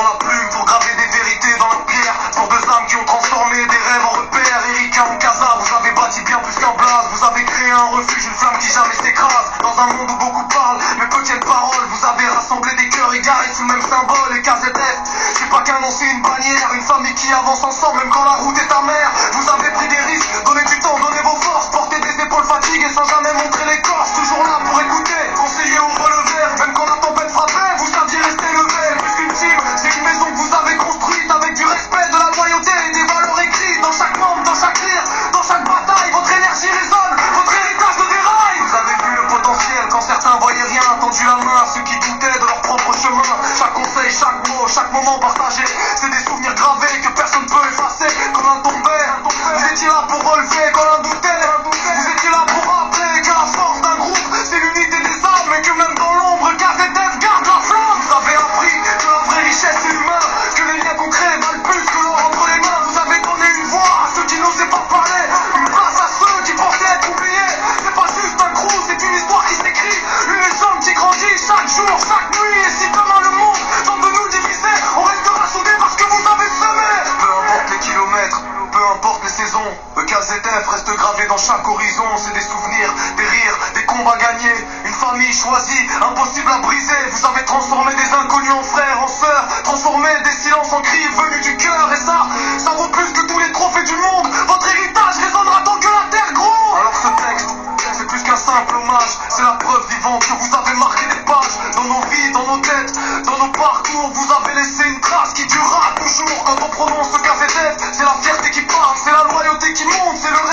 la plume pour graver des vérités dans la pierre. Pour deux âmes qui ont transformé des rêves en repères. Erika Mkaza, vous avez bâti bien plus qu'un blase. Vous avez créé un refuge, une flamme qui jamais s'écrase. Dans un monde où beaucoup parlent, mais peu tiennent parole. Vous avez rassemblé des cœurs égarés sous le même symbole. Et KZF, c'est pas qu'un nom, c'est une bannière. Une famille qui avance ensemble, même quand la route est amère. Vous avez pris des risques, donnez du temps, donnez vos forces. Portez des épaules fatiguées sans jamais montrer les corses. Toujours là pour écouter, conseiller ou relever. Même quand la tempête frappait, vous saviez rester levé. Plus qu'une team, c'est une maison que vous avez construite avec du respect, de la loyauté et des valeurs écrites. Dans chaque membre, dans chaque rire, dans chaque bataille, votre énergie résonne, votre héritage de déraille. Vous avez vu le potentiel quand certains voyaient rien. Tendu la main à ceux qui doutaient de leur propre chemin. Chaque conseil, chaque mot, chaque moment partagé, c'est des souvenirs gravés que personne peut effacer. Quand l'un tombait, vous étiez là pour relever. Quand l'un doutait, vous étiez là pour rappeler que la force d'un groupe, c'est l'unité des âmes. Et que même dans l'ombre, KZF garde la flamme. Vous avez appris que la vraie richesse c'est humain, que les liens concrets valent plus que l'or entre les mains. Vous avez donné une voix à ceux qui n'osaient pas parler, une place à ceux qui pensaient être oubliés. C'est pas juste un crew, c'est une histoire qui s'écrit, une légende qui grandit chaque jour, chaque nuit. Et si demain le monde tente de nous diviser, on restera soudés parce que vous avez semé. Peu importe les kilomètres, peu importe les saisons, le KZF reste gravé dans chaque horizon. C'est des souvenirs, des rires, des combats gagnés, une famille choisie, impossible à briser. Vous avez transformé des inconnus en frères, en sœurs, transformé des silences en cris venus du cœur. Et ça vaut plus que tous les trophées du monde. Votre héritage résonnera tant que la terre gronde. Alors ce texte, c'est plus qu'un simple hommage, c'est la preuve vivante que vous avez marqué des pages dans nos vies, dans nos têtes, dans nos parcours. Vous avez laissé une trace qui durera toujours. Quand on prononce le KZF, c'est la fierté qui parle, c'est la loyauté qui monte, c'est le